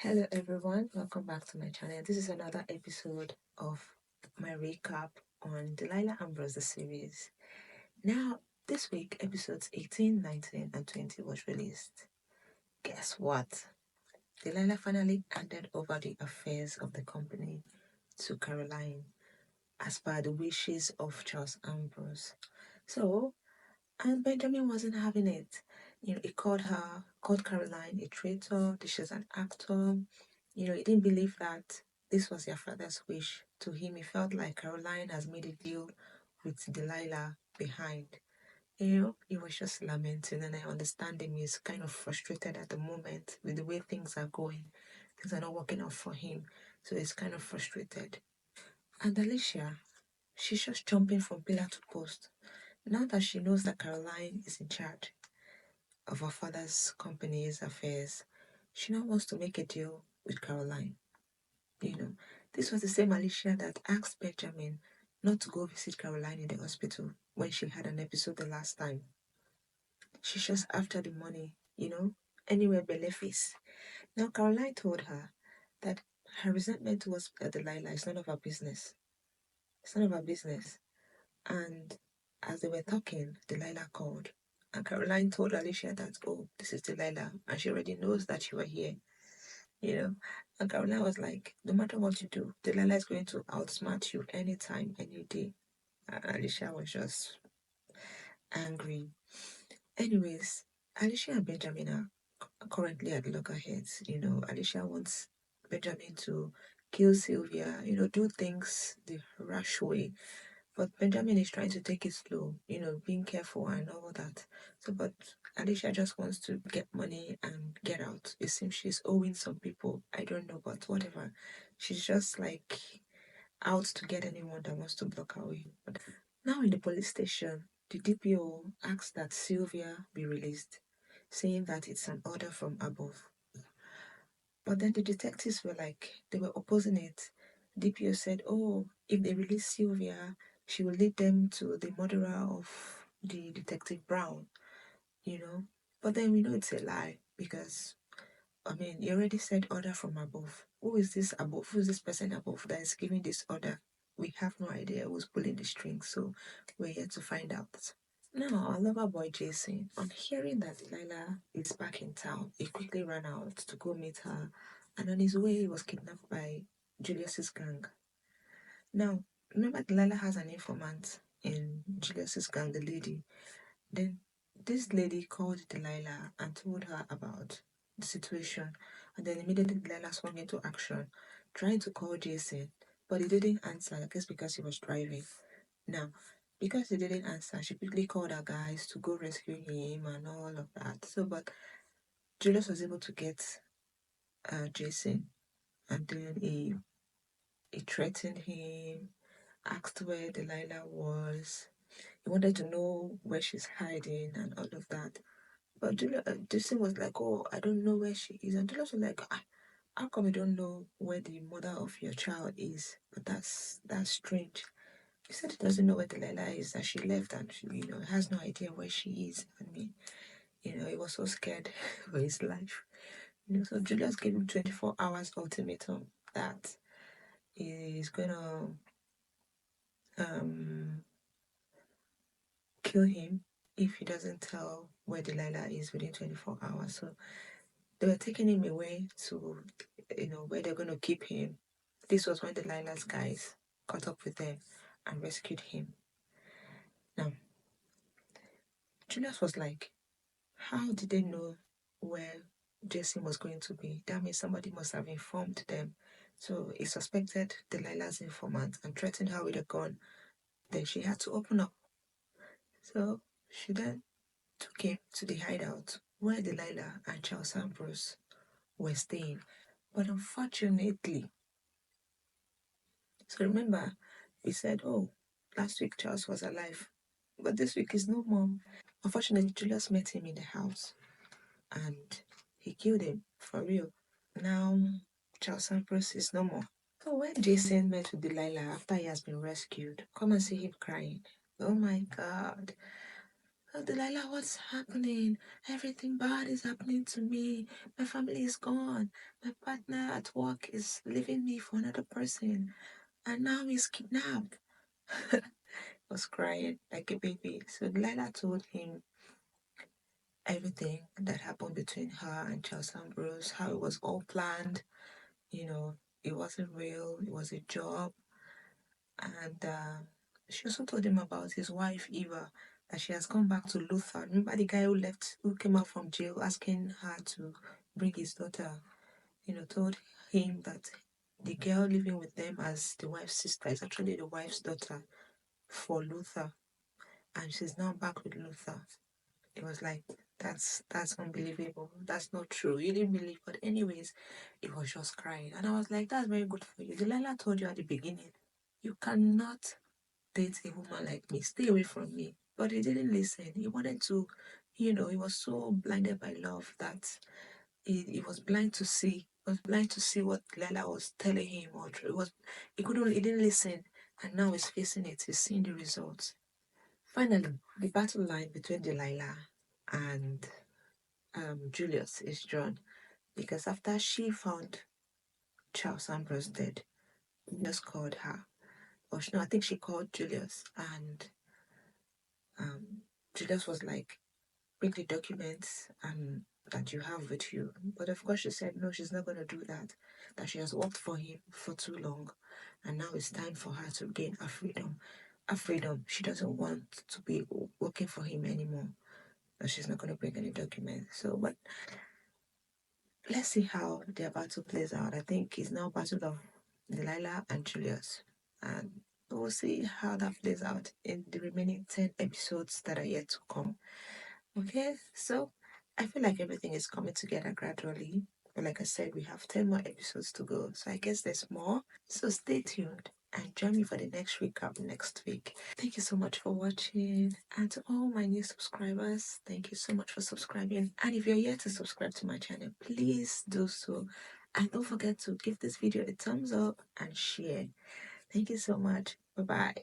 Hello everyone, welcome back to my channel. This is another episode of my recap on Delilah Ambrose the series. Now, this week episodes 18, 19 and 20 was released. Guess what? Delilah finally handed over the affairs of the company to Caroline as per the wishes of Charles Ambrose. So, and Benjamin wasn't having it. He called Caroline a traitor, that she's an actor. He didn't believe that this was their father's wish. To him, he felt like Caroline has made a deal with Delilah behind. He was just lamenting, and I understand him. He's kind of frustrated at the moment with the way things are going. Things are not working out for him, so he's kind of frustrated. And Alicia, she's just jumping from pillar to post. Now that she knows that Caroline is in charge of her father's company's affairs, she now wants to make a deal with Caroline. This was the same Alicia that asked Benjamin not to go visit Caroline in the hospital when she had an episode the last time. She's just after the money, anywhere Belefice. Now, Caroline told her that her resentment towards Delilah is none of her business. It's none of her business. And as they were talking, Delilah called. And Caroline told Alicia that, oh, this is Delilah. And she already knows that you are here, you know. And Caroline was like, no matter what you do, Delilah is going to outsmart you anytime, any day. And Alicia was just angry. Anyways, Alicia and Benjamin are currently at loggerheads. Alicia wants Benjamin to kill Sylvia, do things the rash way. But Benjamin is trying to take it slow, being careful and all that. So, but Alicia just wants to get money and get out. It seems she's owing some people. I don't know, but whatever. She's just like out to get anyone that wants to block her way. Now in the police station, the DPO asks that Sylvia be released, saying that it's an order from above. But then the detectives were like, they were opposing it. DPO said, oh, if they release Sylvia, she will lead them to the murderer of the Detective Brown, you know. But then we know it's a lie because, he already said order from above. Who is this above? Who is this person above that is giving this order? We have no idea who's pulling the strings, so we're yet to find out. Now, our lover boy Jason, on hearing that Delilah is back in town, he quickly ran out to go meet her, and on his way, he was kidnapped by Julius's gang. Now, remember, Delilah has an informant in Julius's gang, the lady. Then, this lady called Delilah and told her about the situation, and then immediately Delilah swung into action, trying to call Jason, but he didn't answer, I guess because he was driving. Now, because he didn't answer, she quickly called her guys to go rescue him and all of that. So, but Julius was able to get Jason, and then he threatened him, asked where Delilah was. He wanted to know where she's hiding and all of that. But Jason was like, "Oh, I don't know where she is," and Julius was like, "How come you don't know where the mother of your child is?" But that's strange. He said he doesn't know where Delilah is, that she left and she, has no idea where she is. He was so scared for his life. So Julius gave him 24 hours ultimatum that he's gonna um kill him if he doesn't tell where Delilah is within 24 hours. So they were taking him away to, where they're gonna keep him. This was when Delilah's guys caught up with them and rescued him. Now, Julius was like, how did they know where Jason was going to be? That means somebody must have informed them. So he suspected Delilah's informant and threatened her with a gun. Then she had to open up. So she then took him to the hideout where Delillah and Charles Ambrose were staying. But unfortunately, so remember, we said, oh, last week Charles was alive, but this week is no more. Unfortunately, Julius met him in the house and he killed him for real. Now, Charles Ambrose is no more. So when Jason met with Delilah after he has been rescued, come and see him crying. Oh my God. Oh, Delilah, what's happening? Everything bad is happening to me. My family is gone. My partner at work is leaving me for another person. And now he's kidnapped. Was crying like a baby. So Delilah told him everything that happened between her and Charles Ambrose, how it was all planned. You know, it wasn't real, it was a job. And she also told him about his wife, Eva, that she has come back to Luther. Remember the guy who came out from jail asking her to bring his daughter, told him that the girl living with them as the wife's sister is actually the wife's daughter for Luther. And she's now back with Luther. It was like, that's unbelievable. That's not true. You didn't believe. But anyways, it was just crying. And I was like, that's very good for you. Delilah told you at the beginning, you cannot date a woman like me. Stay away from me. But he didn't listen. He wanted to, he was so blinded by love that he was blind to see. He was blind to see what Delilah was telling him. Or he didn't listen. And now he's facing it. He's seeing the results. Finally, the battle line between Delilah and Julius is drawn because after she found Charles Ambrose dead, Julius called her. Or no, I think she called Julius, and Julius was like, bring the documents that you have with you. But of course she said no, she's not going to do that, that she has worked for him for too long, and now it's time for her to gain her freedom. Her freedom. She doesn't want to be working for him anymore. And she's not going to bring any documents. So, but let's see how their battle plays out. I think it's now battle of Delilah and Julius. And we'll see how that plays out in the remaining 10 episodes that are yet to come. Okay, so I feel like everything is coming together gradually. But like I said, we have 10 more episodes to go. So I guess there's more. So stay tuned and join me for the next recap next week. Thank you so much for watching. And to all my new subscribers, thank you so much for subscribing. And if you're yet to subscribe to my channel, please do so. And don't forget to give this video a thumbs up and share. Thank you so much. Bye-bye.